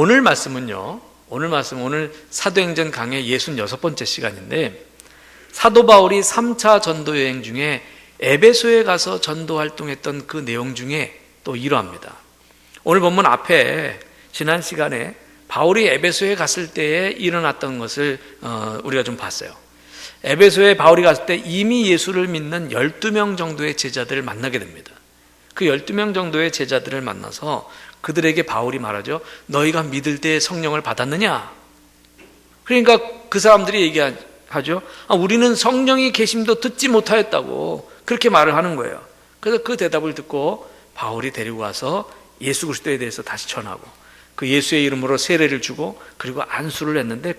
오늘 말씀은요, 오늘 사도행전 강의 66번째 시간인데, 사도 바울이 3차 전도 여행 중에 에베소에 가서 전도 활동했던 그 내용 중에 또 이러합니다. 오늘 본문 앞에 지난 시간에 바울이 에베소에 갔을 때에 일어났던 것을 우리가 좀 봤어요. 에베소에 바울이 갔을 때 이미 예수를 믿는 12명 정도의 제자들을 만나게 됩니다. 그 12명 정도의 제자들을 만나서 그들에게 바울이 말하죠. 너희가 믿을 때 성령을 받았느냐? 그러니까 그 사람들이 얘기하죠. 우리는 성령이 계심도 듣지 못하였다고 그렇게 말을 하는 거예요. 그래서 그 대답을 듣고 바울이 데리고 와서 예수 그리스도에 대해서 다시 전하고 그 예수의 이름으로 세례를 주고 그리고 안수를 했는데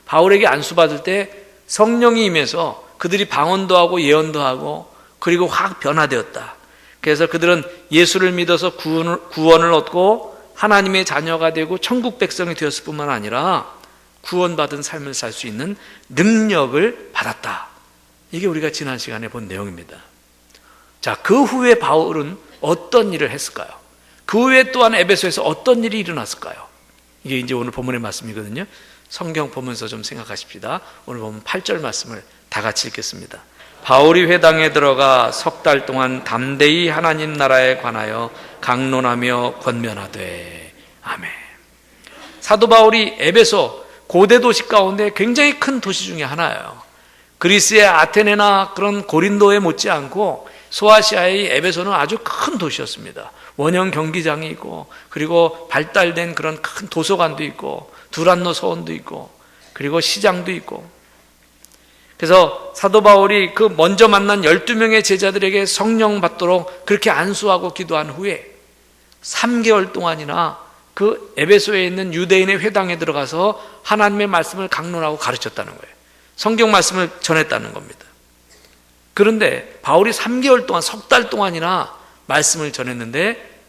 바울에게 안수 받을 때 성령이 임해서 그들이 방언도 하고 예언도 하고 그리고 확 변화되었다. 그래서 그들은 예수를 믿어서 구원을 얻고 하나님의 자녀가 되고 천국 백성이 되었을 뿐만 아니라 구원받은 삶을 살 수 있는 능력을 받았다. 이게 우리가 지난 시간에 본 내용입니다. 자, 그 후에 바울은 어떤 일을 했을까요? 그 후에 또한 에베소에서 어떤 일이 일어났을까요? 이게 이제 오늘 본문의 말씀이거든요. 성경 보면서 좀 생각하십시다. 오늘 보면 8절 말씀을 다 같이 읽겠습니다. 바울이 회당에 들어가 석 달 동안 담대히 하나님 나라에 관하여 강론하며 권면하되. 아멘. 사도 바울이 에베소 고대 도시 가운데 굉장히 큰 도시 중에 하나예요. 그리스의 아테네나 그런 고린도에 못지않고 소아시아의 에베소는 아주 큰 도시였습니다. 원형 경기장이 있고 그리고 발달된 그런 큰 도서관도 있고 두란노 서원도 있고 그리고 시장도 있고. 그래서 사도 바울이 그 먼저 만난 12명의 제자들에게 성령 받도록 그렇게 안수하고 기도한 후에 3개월 동안이나 그 에베소에 있는 유대인의 회당에 들어가서 하나님의 말씀을 강론하고 가르쳤다는 거예요. 성경 말씀을 전했다는 겁니다. 그런데 바울이 3개월 동안 석 달 동안이나 말씀을 전했는데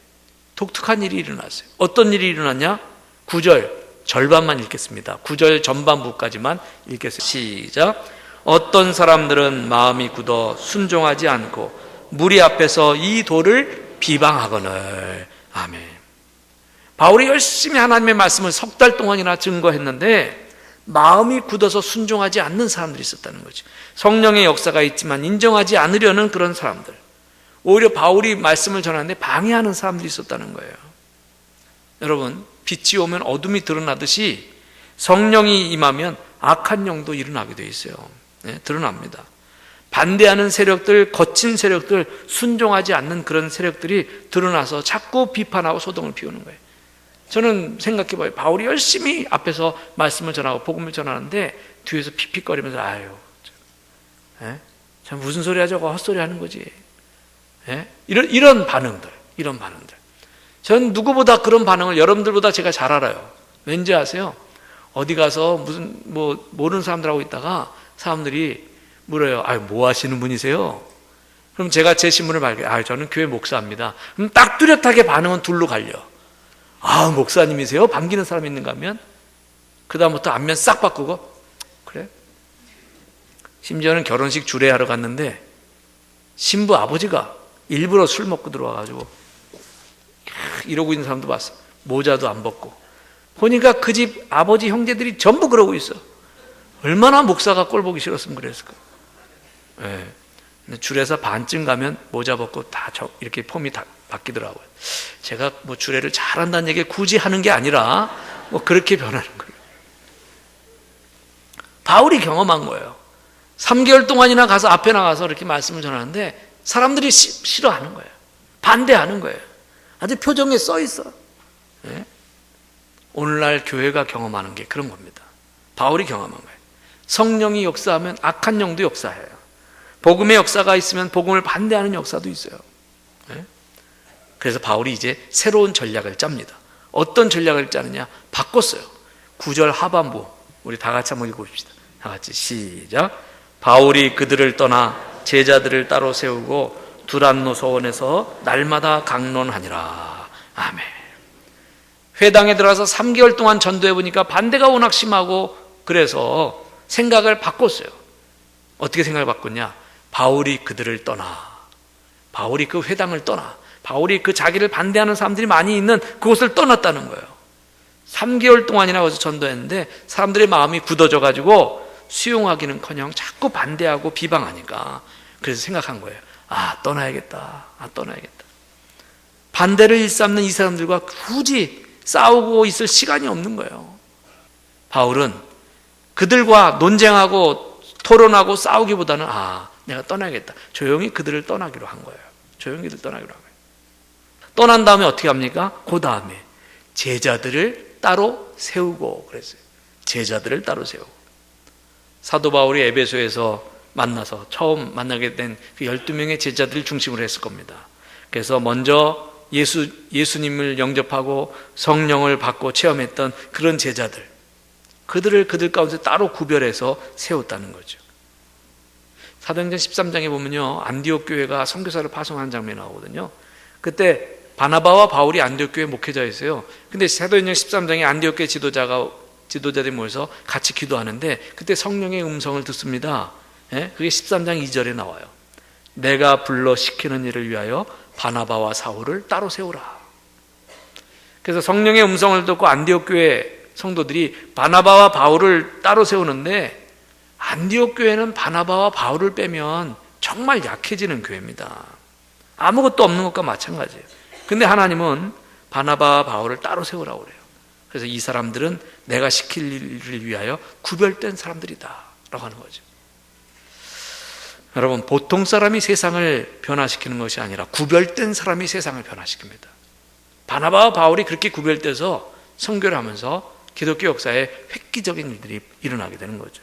독특한 일이 일어났어요. 어떤 일이 일어났냐? 9절 절반만 읽겠습니다. 9절 전반부까지만 읽겠습니다. 시작. 어떤 사람들은 마음이 굳어 순종하지 않고 무리 앞에서 이 도를 비방하거늘. 아멘. 바울이 열심히 하나님의 말씀을 석 달 동안이나 증거했는데 마음이 굳어서 순종하지 않는 사람들이 있었다는 거죠. 성령의 역사가 있지만 인정하지 않으려는 그런 사람들, 오히려 바울이 말씀을 전하는데 방해하는 사람들이 있었다는 거예요. 여러분, 빛이 오면 어둠이 드러나듯이 성령이 임하면 악한 영도 일어나게 돼 있어요. 네, 드러납니다. 반대하는 세력들, 거친 세력들, 순종하지 않는 그런 세력들이 드러나서 자꾸 비판하고 소동을 피우는 거예요. 저는 생각해봐요. 바울이 열심히 앞에서 말씀을 전하고 복음을 전하는데 뒤에서 픽픽거리면서 아유, 참 무슨 소리야 저거 헛소리 하는 거지. 이런 반응들. 전 누구보다 그런 반응을 여러분들보다 제가 잘 알아요. 왠지 아세요? 어디 가서 무슨 모르는 사람들하고 있다가 사람들이 물어요. 뭐 하시는 분이세요? 그럼 제가 제 신분을 밝혀요. 저는 교회 목사입니다. 그럼 딱 뚜렷하게 반응은 둘로 갈려. 목사님이세요? 반기는 사람 있는가 하면 그 다음부터 안면 싹 바꾸고 그래? 심지어는 결혼식 주례하러 갔는데 신부 아버지가 일부러 술 먹고 들어와가지고 이러고 있는 사람도 봤어. 모자도 안 벗고 보니까 그 집 아버지 형제들이 전부 그러고 있어. 얼마나 목사가 꼴 보기 싫었으면 그랬을까. 주례사 반쯤 가면 모자 벗고 다 이렇게 폼이 다 바뀌더라고요. 제가 주례를 잘한다는 얘기 굳이 하는 게 아니라 그렇게 변하는 거예요. 바울이 경험한 거예요. 3개월 동안이나 가서 앞에 나가서 이렇게 말씀을 전하는데 사람들이 싫어하는 거예요. 반대하는 거예요. 아주 표정에 써 있어. 오늘날 교회가 경험하는 게 그런 겁니다. 바울이 경험한 거예요. 성령이 역사하면 악한 영도 역사해요. 복음의 역사가 있으면 복음을 반대하는 역사도 있어요. 그래서 바울이 이제 새로운 전략을 짭니다. 어떤 전략을 짜느냐? 바꿨어요. 9절 하반부 우리 다 같이 한번 읽어봅시다. 다 같이 시작. 바울이 그들을 떠나 제자들을 따로 세우고 두란노 서원에서 날마다 강론하니라. 아멘. 회당에 들어가서 3개월 동안 전도해보니까 반대가 워낙 심하고 그래서 생각을 바꿨어요. 어떻게 생각을 바꿨냐? 바울이 그들을 떠나, 바울이 그 회당을 떠나, 바울이 그 자기를 반대하는 사람들이 많이 있는 그곳을 떠났다는 거예요. 3개월 동안이나 거기서 전도했는데 사람들의 마음이 굳어져가지고 수용하기는커녕 자꾸 반대하고 비방하니까 그래서 생각한 거예요. 떠나야겠다. 떠나야겠다. 반대를 일삼는 이 사람들과 굳이 싸우고 있을 시간이 없는 거예요. 바울은 그들과 논쟁하고 토론하고 싸우기보다는 내가 떠나야겠다. 조용히 그들을 떠나기로 한 거예요. 조용히 그들을 떠나기로 한 거예요. 떠난 다음에 어떻게 합니까? 그 다음에 제자들을 따로 세우고 그랬어요. 제자들을 따로 세우고. 사도 바울이 에베소에서 만나서 처음 만나게 된 그 12명의 제자들을 중심으로 했을 겁니다. 그래서 먼저 예수님을 영접하고 성령을 받고 체험했던 그런 제자들, 그들 가운데 따로 구별해서 세웠다는 거죠. 사도행전 13장에 보면요, 안디옥 교회가 선교사를 파송하는 장면이 나오거든요. 그때 바나바와 바울이 안디옥 교회 목회자였어요. 근데 사도행전 13장에 안디옥 교회 지도자들이 모여서 같이 기도하는데 그때 성령의 음성을 듣습니다. 그게 13장 2절에 나와요. 내가 불러 시키는 일을 위하여 바나바와 사울을 따로 세우라. 그래서 성령의 음성을 듣고 안디옥 교회 성도들이 바나바와 바울을 따로 세우는데, 안디옥 교회는 바나바와 바울을 빼면 정말 약해지는 교회입니다. 아무것도 없는 것과 마찬가지예요. 근데 하나님은 바나바와 바울을 따로 세우라고 그래요. 그래서 이 사람들은 내가 시킬 일을 위하여 구별된 사람들이다 라고 하는 거죠. 여러분, 보통 사람이 세상을 변화시키는 것이 아니라 구별된 사람이 세상을 변화시킵니다. 바나바와 바울이 그렇게 구별돼서 선교를 하면서 기독교 역사에 획기적인 일들이 일어나게 되는 거죠.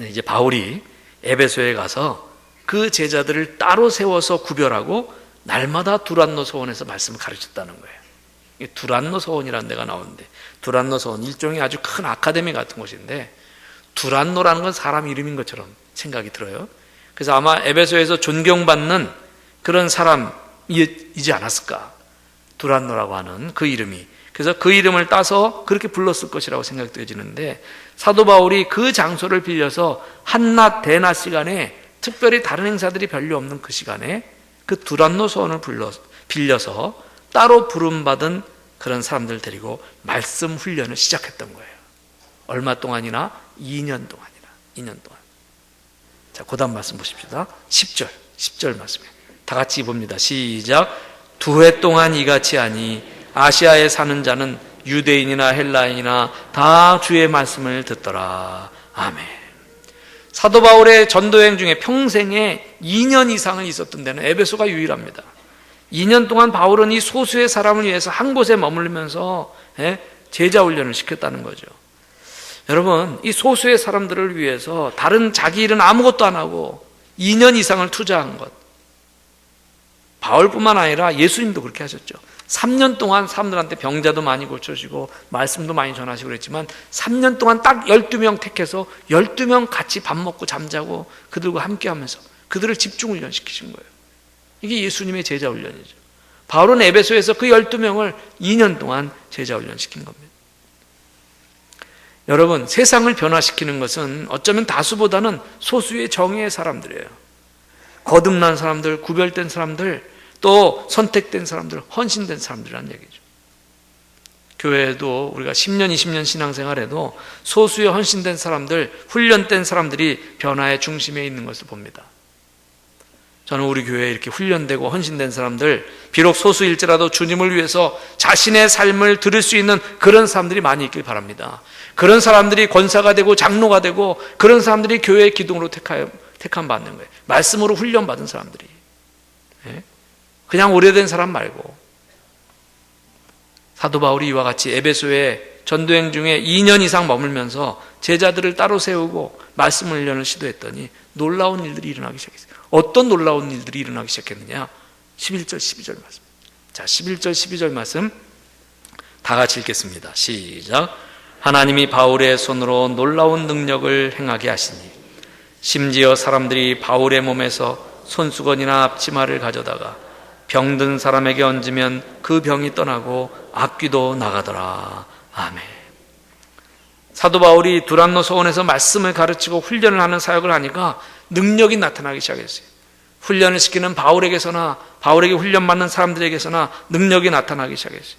이제 바울이 에베소에 가서 그 제자들을 따로 세워서 구별하고 날마다 두란노 서원에서 말씀을 가르쳤다는 거예요. 두란노 서원이라는 데가 나오는데, 두란노 서원 일종의 아주 큰 아카데미 같은 곳인데, 두란노라는 건 사람 이름인 것처럼 생각이 들어요. 그래서 아마 에베소에서 존경받는 그런 사람이지 않았을까, 두란노라고 하는 그 이름이. 그래서 그 이름을 따서 그렇게 불렀을 것이라고 생각이 되어지는데, 사도 바울이 그 장소를 빌려서 한낮 대낮 시간에, 특별히 다른 행사들이 별로 없는 그 시간에 그 두란노 서원을 빌려서 따로 부름받은 그런 사람들 데리고 말씀 훈련을 시작했던 거예요. 얼마 동안이나? 2년 동안. 자, 그 다음 말씀 보십시다. 10절 말씀이에요. 다 같이 봅니다. 시작. 2해 동안 이같이 하니 아시아에 사는 자는 유대인이나 헬라인이나 다 주의 말씀을 듣더라. 아멘. 사도 바울의 전도여행 중에 평생에 2년 이상을 있었던 데는 에베소가 유일합니다. 2년 동안 바울은 이 소수의 사람을 위해서 한 곳에 머물면서 제자 훈련을 시켰다는 거죠. 여러분, 이 소수의 사람들을 위해서 다른 자기 일은 아무것도 안 하고 2년 이상을 투자한 것, 바울뿐만 아니라 예수님도 그렇게 하셨죠. 3년 동안 사람들한테 병자도 많이 고쳐주고 말씀도 많이 전하시고 그랬지만 3년 동안 딱 12명 택해서 12명 같이 밥 먹고 잠자고 그들과 함께 하면서 그들을 집중 훈련시키신 거예요. 이게 예수님의 제자 훈련이죠. 바울은 에베소에서 그 12명을 2년 동안 제자 훈련시킨 겁니다. 여러분, 세상을 변화시키는 것은 어쩌면 다수보다는 소수의 정의의 사람들이에요. 거듭난 사람들, 구별된 사람들, 또 선택된 사람들, 헌신된 사람들이라는 얘기죠. 교회에도 우리가 10년, 20년 신앙생활에도 소수의 헌신된 사람들, 훈련된 사람들이 변화의 중심에 있는 것을 봅니다. 저는 우리 교회에 이렇게 훈련되고 헌신된 사람들, 비록 소수일지라도 주님을 위해서 자신의 삶을 들을 수 있는 그런 사람들이 많이 있길 바랍니다. 그런 사람들이 권사가 되고 장로가 되고 그런 사람들이 교회의 기둥으로 택함 받는 거예요. 말씀으로 훈련받은 사람들이. 그냥 오래된 사람 말고. 사도 바울이 이와 같이 에베소에 전도행 중에 2년 이상 머물면서 제자들을 따로 세우고 말씀 훈련을 시도했더니 놀라운 일들이 일어나기 시작했어요. 어떤 놀라운 일들이 일어나기 시작했느냐? 11절 12절 말씀. 자, 11절 12절 말씀 다 같이 읽겠습니다. 시작. 하나님이 바울의 손으로 놀라운 능력을 행하게 하시니 심지어 사람들이 바울의 몸에서 손수건이나 앞치마를 가져다가 병든 사람에게 얹으면 그 병이 떠나고 악귀도 나가더라. 아멘. 사도 바울이 두란노 서원에서 말씀을 가르치고 훈련을 하는 사역을 하니까 능력이 나타나기 시작했어요. 훈련을 시키는 바울에게서나 바울에게 훈련받는 사람들에게서나 능력이 나타나기 시작했어요.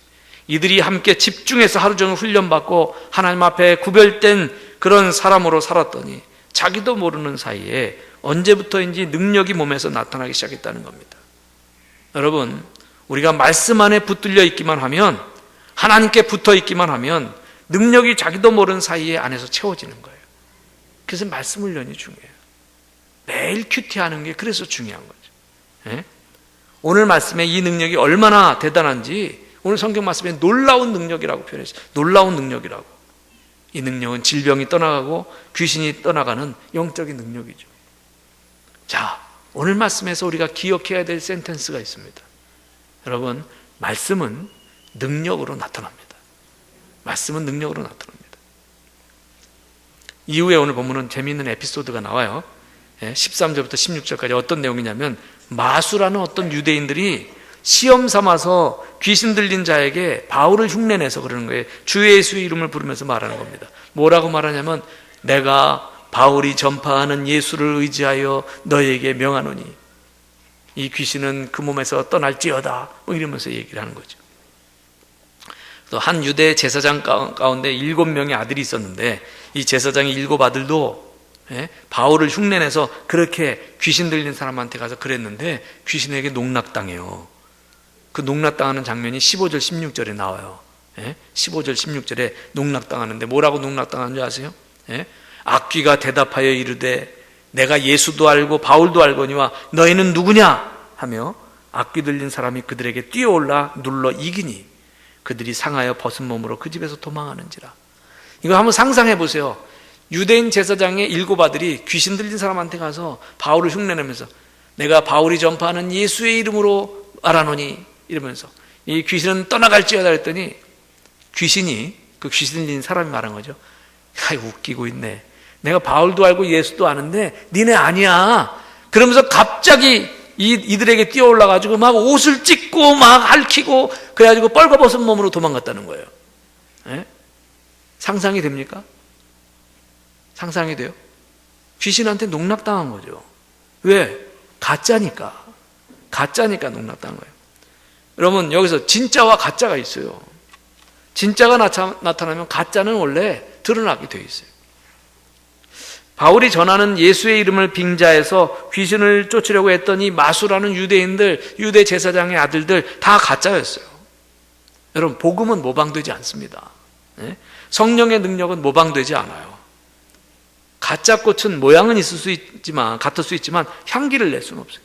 이들이 함께 집중해서 하루 종일 훈련받고 하나님 앞에 구별된 그런 사람으로 살았더니 자기도 모르는 사이에 언제부터인지 능력이 몸에서 나타나기 시작했다는 겁니다. 여러분, 우리가 말씀 안에 붙들려 있기만 하면, 하나님께 붙어 있기만 하면 능력이 자기도 모르는 사이에 안에서 채워지는 거예요. 그래서 말씀 훈련이 중요해요. 매일 큐티하는 게 그래서 중요한 거죠. 예? 오늘 말씀에 이 능력이 얼마나 대단한지 오늘 성경 말씀에 놀라운 능력이라고 표현했어요. 놀라운 능력이라고. 이 능력은 질병이 떠나가고 귀신이 떠나가는 영적인 능력이죠. 자, 오늘 말씀에서 우리가 기억해야 될 센텐스가 있습니다. 여러분, 말씀은 능력으로 나타납니다. 말씀은 능력으로 나타납니다. 이후에 오늘 본문은 재미있는 에피소드가 나와요. 13절부터 16절까지 어떤 내용이냐면, 마수라는 어떤 유대인들이 시험 삼아서 귀신 들린 자에게 바울을 흉내내서 그러는 거예요. 주 예수의 이름을 부르면서 말하는 겁니다. 뭐라고 말하냐면, 내가 바울이 전파하는 예수를 의지하여 너에게 명하노니 이 귀신은 그 몸에서 떠날지어다, 뭐 이러면서 얘기를 하는 거죠. 또 한 유대 제사장 가운데 7명의 아들이 있었는데, 이 제사장의 7 아들도 바울을 흉내내서 그렇게 귀신 들린 사람한테 가서 그랬는데 귀신에게 농락당해요. 그 농락당하는 장면이 15절 16절에 나와요. 15절 16절에 농락당하는데 뭐라고 농락당하는 줄 아세요? 악귀가 대답하여 이르되 내가 예수도 알고 바울도 알거니와 너희는 누구냐 하며 악귀 들린 사람이 그들에게 뛰어올라 눌러 이기니 그들이 상하여 벗은 몸으로 그 집에서 도망하는지라. 이거 한번 상상해 보세요. 유대인 제사장의 7 아들이 귀신 들린 사람한테 가서 바울을 흉내내면서 내가 바울이 전파하는 예수의 이름으로 말하노니 이러면서 이 귀신은 떠나갈지어다 했더니 귀신이, 그 귀신 들린 사람이 말한 거죠. 아이, 웃기고 있네. 내가 바울도 알고 예수도 아는데 니네 아니야. 그러면서 갑자기 이들에게 뛰어올라가지고 막 옷을 찢고 막 핥히고 그래가지고 뻘거벗은 몸으로 도망갔다는 거예요. 상상이 됩니까? 상상이 돼요? 귀신한테 농락당한 거죠. 왜? 가짜니까. 가짜니까 농락당한 거예요. 여러분, 여기서 진짜와 가짜가 있어요. 진짜가 나타나면 가짜는 원래 드러나게 되어 있어요. 바울이 전하는 예수의 이름을 빙자해서 귀신을 쫓으려고 했더니 마수라는 유대인들, 유대 제사장의 아들들 다 가짜였어요. 여러분, 복음은 모방되지 않습니다. 성령의 능력은 모방되지 않아요. 가짜 꽃은 모양은 있을 수 있지만, 같을 수 있지만 향기를 낼 수는 없어요.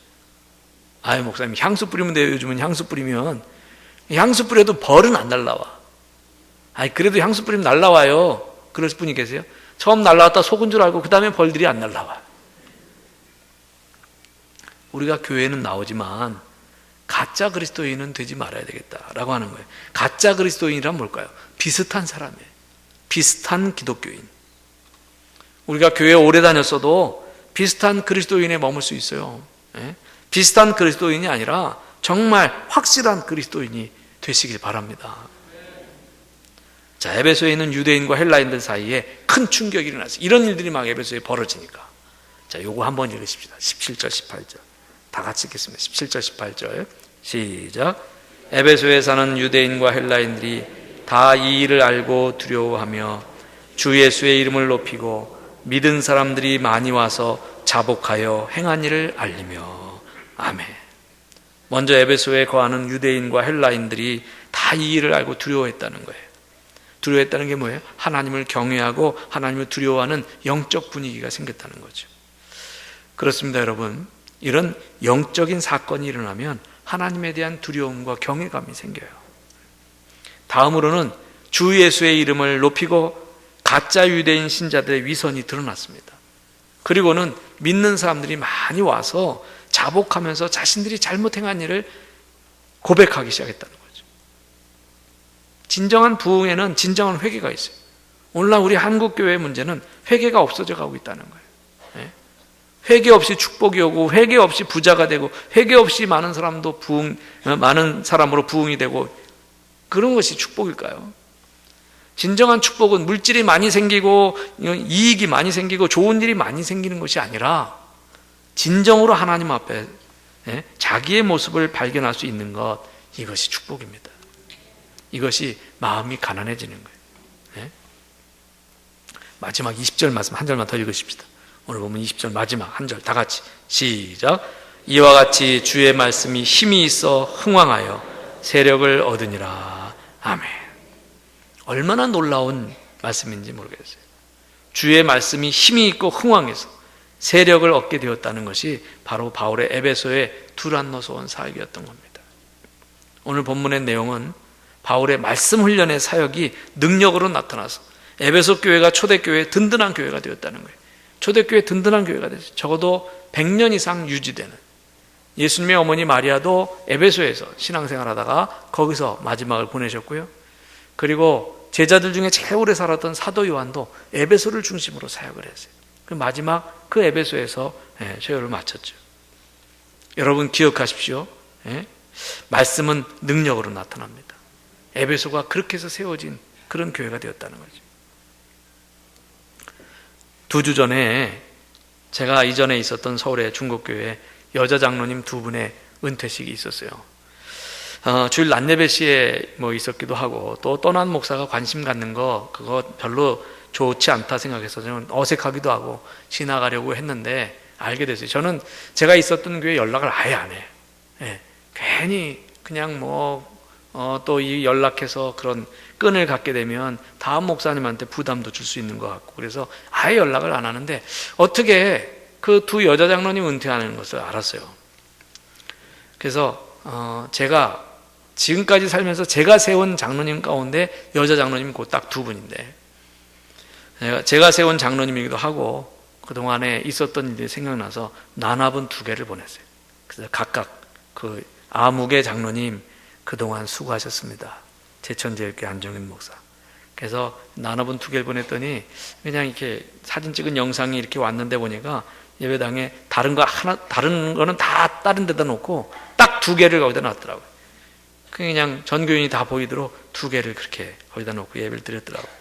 아유, 목사님 향수 뿌리면 돼요. 요즘은 향수 뿌리면. 향수 뿌려도 벌은 안 날라와. 아이, 그래도 향수 뿌리면 날라와요. 그럴 분이 계세요? 처음 날라왔다 속은 줄 알고 그 다음에 벌들이 안 날라와요. 우리가 교회는 나오지만 가짜 그리스도인은 되지 말아야 되겠다라고 하는 거예요. 가짜 그리스도인이란 뭘까요? 비슷한 사람이에요. 비슷한 기독교인. 우리가 교회에 오래 다녔어도 비슷한 그리스도인에 머물 수 있어요. 비슷한 그리스도인이 아니라 정말 확실한 그리스도인이 되시길 바랍니다. 자, 에베소에 있는 유대인과 헬라인들 사이에 큰 충격이 일어났어요. 이런 일들이 막 에베소에 벌어지니까. 자, 요거 한번 읽으십시다. 17절, 18절. 다 같이 읽겠습니다. 17절, 18절. 시작. 에베소에 사는 유대인과 헬라인들이 다 이 일을 알고 두려워하며 주 예수의 이름을 높이고 믿은 사람들이 많이 와서 자복하여 행한 일을 알리며. 아멘. 먼저 에베소에 거하는 유대인과 헬라인들이 다 이 일을 알고 두려워했다는 거예요. 두려워했다는 게 뭐예요? 하나님을 경외하고 하나님을 두려워하는 영적 분위기가 생겼다는 거죠. 그렇습니다, 여러분. 이런 영적인 사건이 일어나면 하나님에 대한 두려움과 경외감이 생겨요. 다음으로는 주 예수의 이름을 높이고 가짜 유대인 신자들의 위선이 드러났습니다. 그리고는 믿는 사람들이 많이 와서 자복하면서 자신들이 잘못 행한 일을 고백하기 시작했다는 거죠. 진정한 부흥에는 진정한 회개가 있어요. 오늘날 우리 한국교회의 문제는 회개가 없어져 가고 있다는 거예요. 회개 없이 축복이 오고 회개 없이 부자가 되고 회개 없이 많은 사람으로 부흥이 되고 그런 것이 축복일까요? 진정한 축복은 물질이 많이 생기고 이익이 많이 생기고 좋은 일이 많이 생기는 것이 아니라 진정으로 하나님 앞에 자기의 모습을 발견할 수 있는 것, 이것이 축복입니다. 이것이 마음이 가난해지는 거예요. 네? 마지막 20절 말씀 한 절만 더 읽으십시다. 오늘 보면 20절 마지막 한 절 다 같이 시작. 이와 같이 주의 말씀이 힘이 있어 흥왕하여 세력을 얻으니라. 아멘. 얼마나 놀라운 말씀인지 모르겠어요. 주의 말씀이 힘이 있고 흥왕해서 세력을 얻게 되었다는 것이 바로 바울의 에베소의 두란노서 온 사역이었던 겁니다. 오늘 본문의 내용은 바울의 말씀 훈련의 사역이 능력으로 나타나서 에베소 교회가 초대교회의 든든한 교회가 되었다는 거예요. 초대교회의 든든한 교회가 됐어요. 적어도 100년 이상 유지되는. 예수님의 어머니 마리아도 에베소에서 신앙생활하다가 거기서 마지막을 보내셨고요. 그리고 제자들 중에 제일 오래 살았던 사도 요한도 에베소를 중심으로 사역을 했어요. 그 마지막 그 에베소에서 세월을 마쳤죠. 여러분 기억하십시오. 말씀은 능력으로 나타납니다. 에베소가 그렇게 해서 세워진 그런 교회가 되었다는 거죠. 2주 전에 제가 이전에 있었던 서울의 중국교회 여자 장로님 2분의 은퇴식이 있었어요. 주일 낮예배 시에 뭐 있었기도 하고, 또 떠난 목사가 관심 갖는 거 그거 별로 좋지 않다 생각해서 저는 어색하기도 하고 지나가려고 했는데 알게 됐어요. 저는 제가 있었던 교회 연락을 아예 안 해요. 괜히 그냥 또 이 연락해서 그런 끈을 갖게 되면 다음 목사님한테 부담도 줄 수 있는 것 같고, 그래서 아예 연락을 안 하는데 어떻게 그 2 여자 장로님 은퇴하는 것을 알았어요. 그래서 제가 지금까지 살면서 제가 세운 장로님 가운데 여자 장로님이 곧 딱 2분인데, 제가 세운 장로님이기도 하고 그동안에 있었던 일이 생각나서 난합은 2개를 보냈어요. 그래서 각각 그 아무개 장로님 그동안 수고하셨습니다. 제천제일교회 안정현 목사. 그래서 난합은 2개를 보냈더니 그냥 이렇게 사진 찍은 영상이 이렇게 왔는데 보니까 예배당에 다른 거는 다 다른 데다 놓고 딱 2개를 거기다 놨더라고요. 그냥 전교인이 다 보이도록 2개를 그렇게 거기다 놓고 예배를 드렸더라고요.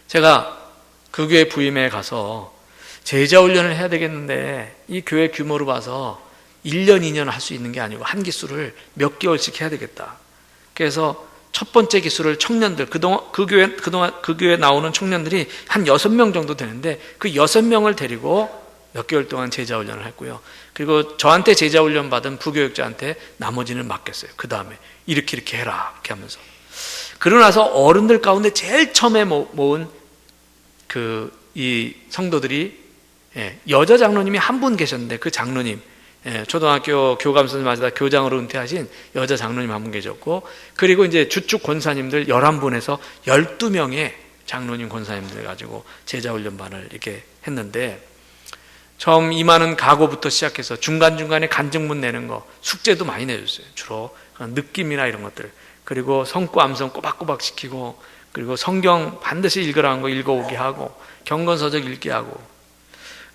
제가 그 교회 부임에 가서 제자 훈련을 해야 되겠는데 이 교회 규모로 봐서 1년, 2년 할 수 있는 게 아니고 한 기수를 몇 개월씩 해야 되겠다. 그래서 첫 번째 기수를 청년들, 그동안 그 교회 나오는 청년들이 한 6명 정도 되는데 그 6명을 데리고 몇 개월 동안 제자 훈련을 했고요. 그리고 저한테 제자 훈련 받은 부교육자한테 나머지는 맡겼어요. 그 다음에 이렇게 해라 이렇게 하면서. 그러고 나서 어른들 가운데 제일 처음에 모은 이 성도들이 여자 장로님이 한 분 계셨는데 그 장로님, 초등학교 교감 선생님 하시다 교장으로 은퇴하신 여자 장로님 한 분 계셨고, 그리고 이제 주축 권사님들 11분에서 12명의 장로님 권사님들 가지고 제자훈련반을 이렇게 했는데, 처음 임하는 각오부터 시작해서 중간중간에 간증문 내는 거, 숙제도 많이 내줬어요. 주로 느낌이나 이런 것들, 그리고 성구 암송 꼬박꼬박 시키고, 그리고 성경 반드시 읽으라는 거 읽어오게 하고, 경건서적 읽게 하고,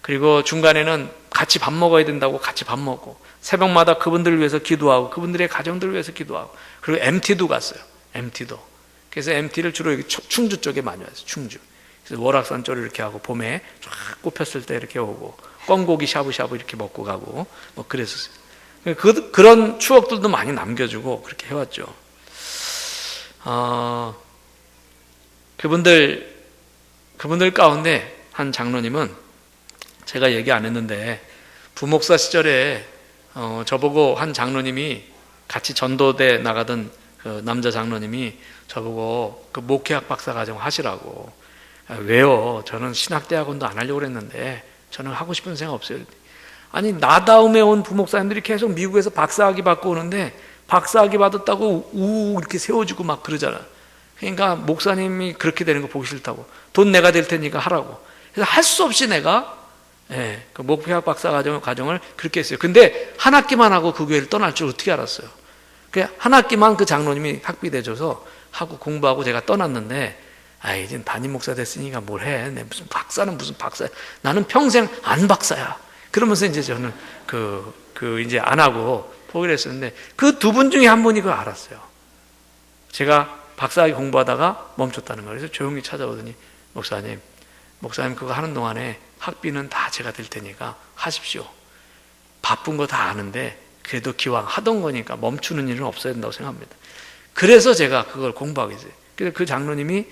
그리고 중간에는 같이 밥 먹어야 된다고 같이 밥 먹고, 새벽마다 그분들을 위해서 기도하고 그분들의 가정들을 위해서 기도하고, 그리고 MT도 갔어요. MT도. 그래서 MT를 주로 여기 충주 쪽에 많이 왔어요. 충주. 그래서 월악산 쪽을 이렇게 하고 봄에 쫙 꽃폈을 때 이렇게 오고, 꿩고기 샤브샤브 이렇게 먹고 가고 뭐 그랬었어요. 그런 추억들도 많이 남겨주고 그렇게 해왔죠. 그분들 가운데 한 장로님은 제가 얘기 안 했는데, 부목사 시절에 저보고 한 장로님이 같이 전도대 나가던 그 남자 장로님이 저보고 그 목회학 박사과정 하시라고. 왜요? 저는 신학대학원도 안 하려고 그랬는데 저는 하고 싶은 생각 없어요. 아니, 나 다음에 온 부목사님들이 계속 미국에서 박사학위 받고 오는데 박사학위 받았다고 우우 이렇게 세워주고 막 그러잖아. 그러니까 목사님이 그렇게 되는 거 보기 싫다고. 돈 내가 될 테니까 하라고. 그래서 할 수 없이 내가 그 목회학 박사 과정을 그렇게 했어요. 근데 한 학기만 하고 그 교회를 떠날 줄 어떻게 알았어요? 한 학기만 그 장로님이 학비 내줘서 하고 공부하고 제가 떠났는데, 이제 담임 목사 됐으니까 뭘 해? 내 무슨 박사는 무슨 박사야? 나는 평생 안 박사야. 그러면서 이제 저는 이제 안 하고 포기를 했었는데, 그 2분 중에 한 분이 그걸 알았어요. 제가 박사학위 공부하다가 멈췄다는 거예요. 그래서 조용히 찾아오더니, 목사님 그거 하는 동안에 학비는 다 제가 될 테니까 하십시오. 바쁜 거 다 아는데 그래도 기왕 하던 거니까 멈추는 일은 없어야 된다고 생각합니다. 그래서 제가 그걸 공부하게 됐어요. 그래서 그 장로님이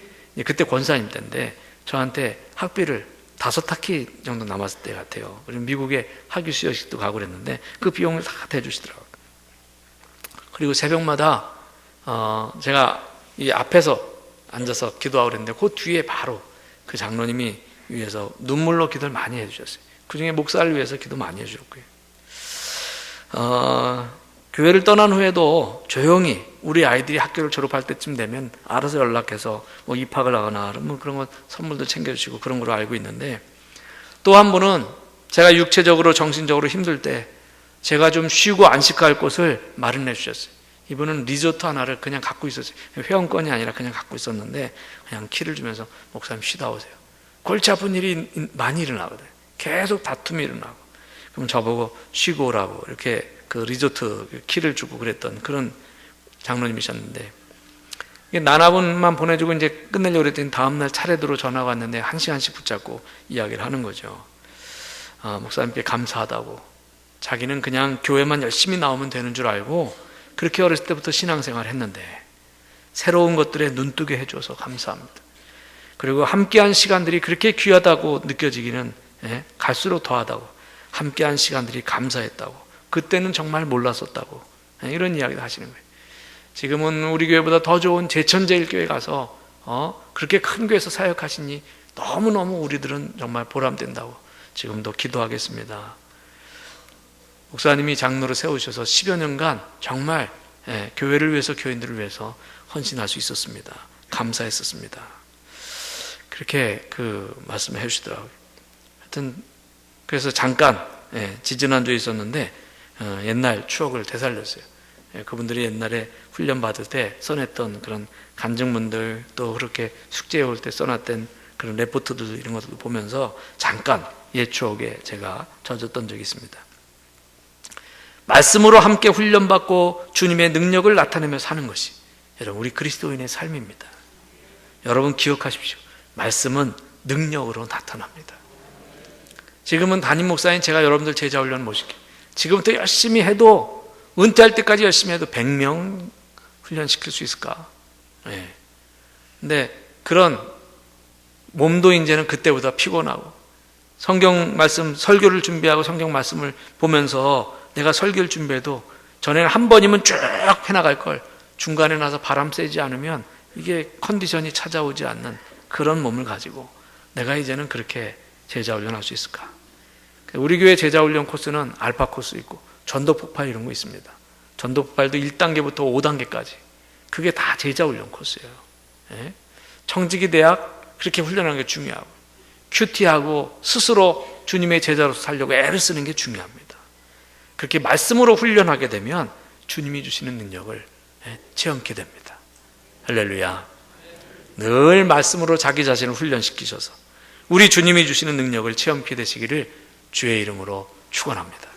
그때 권사님 때인데 저한테 학비를 5학기 정도 남았을 때 같아요. 그리고 미국에 학위 수여식도 가고 그랬는데 그 비용을 다 대주시더라고요. 그리고 새벽마다 제가 이 앞에서 앉아서 기도하고 그랬는데 그 뒤에 바로 그 장로님이 위에서 눈물로 기도를 많이 해주셨어요. 그 중에 목사를 위해서 기도 많이 해주셨고요. 교회를 떠난 후에도 조용히 우리 아이들이 학교를 졸업할 때쯤 되면 알아서 연락해서 뭐 입학을 하거나 뭐 그런 거 선물도 챙겨주시고 그런 걸로 알고 있는데, 또 한 분은 제가 육체적으로 정신적으로 힘들 때 제가 좀 쉬고 안식할 곳을 마련해 주셨어요. 이분은 리조트 하나를 그냥 갖고 있었어요. 회원권이 아니라 그냥 갖고 있었는데 그냥 키를 주면서 목사님 쉬다 오세요. 골치 아픈 일이 많이 일어나거든요. 계속 다툼이 일어나고. 그럼 저보고 쉬고 오라고 이렇게 그 리조트 키를 주고 그랬던 그런 장로님이셨는데, 나나분만 보내주고 이제 끝내려고 그랬더니 다음날 차례대로 전화가 왔는데 1시간씩 붙잡고 이야기를 하는 거죠. 목사님께 감사하다고. 자기는 그냥 교회만 열심히 나오면 되는 줄 알고 그렇게 어렸을 때부터 신앙생활을 했는데 새로운 것들에 눈뜨게 해줘서 감사합니다. 그리고 함께한 시간들이 그렇게 귀하다고 느껴지기는 갈수록 더하다고. 함께한 시간들이 감사했다고. 그때는 정말 몰랐었다고. 이런 이야기를 하시는 거예요. 지금은 우리 교회보다 더 좋은 제천제일교회 가서 그렇게 큰 교회에서 사역하시니 너무너무 우리들은 정말 보람된다고 지금도 기도하겠습니다. 목사님이 장로를 세우셔서 10여 년간 정말 교회를 위해서 교인들을 위해서 헌신할 수 있었습니다. 감사했었습니다. 그렇게 그 말씀을 해주시더라고요. 하여튼 그래서 잠깐 지지난주에 있었는데 옛날 추억을 되살렸어요. 그분들이 옛날에 훈련 받을 때 써냈던 그런 간증문들, 또 그렇게 숙제에 올 때 써놨던 그런 레포트들 이런 것들도 보면서 잠깐 옛 추억에 제가 젖었던 적이 있습니다. 말씀으로 함께 훈련받고 주님의 능력을 나타내며 사는 것이 여러분 우리 그리스도인의 삶입니다. 여러분 기억하십시오. 말씀은 능력으로 나타납니다. 지금은 담임 목사인 제가 여러분들 제자훈련 모실게요. 지금부터 열심히 해도 은퇴할 때까지 열심히 해도 100명 훈련시킬 수 있을까? 근데 그런 몸도 이제는 그때보다 피곤하고, 성경 말씀 설교를 준비하고 성경 말씀을 보면서 내가 설교를 준비해도 전에는 한 번이면 쭉 해나갈 걸 중간에 나서 바람 쐬지 않으면 이게 컨디션이 찾아오지 않는 그런 몸을 가지고 내가 이제는 그렇게 제자훈련할 수 있을까? 우리 교회 제자훈련 코스는 알파 코스 있고 전도폭발 이런 거 있습니다. 전도폭발도 1단계부터 5단계까지 그게 다 제자훈련 코스예요. 청지기 대학 그렇게 훈련하는 게 중요하고, 큐티하고 스스로 주님의 제자로서 살려고 애를 쓰는 게 중요합니다. 그렇게 말씀으로 훈련하게 되면 주님이 주시는 능력을 체험하게 됩니다. 할렐루야. 늘 말씀으로 자기 자신을 훈련시키셔서 우리 주님이 주시는 능력을 체험하게 되시기를 주의 이름으로 축원합니다.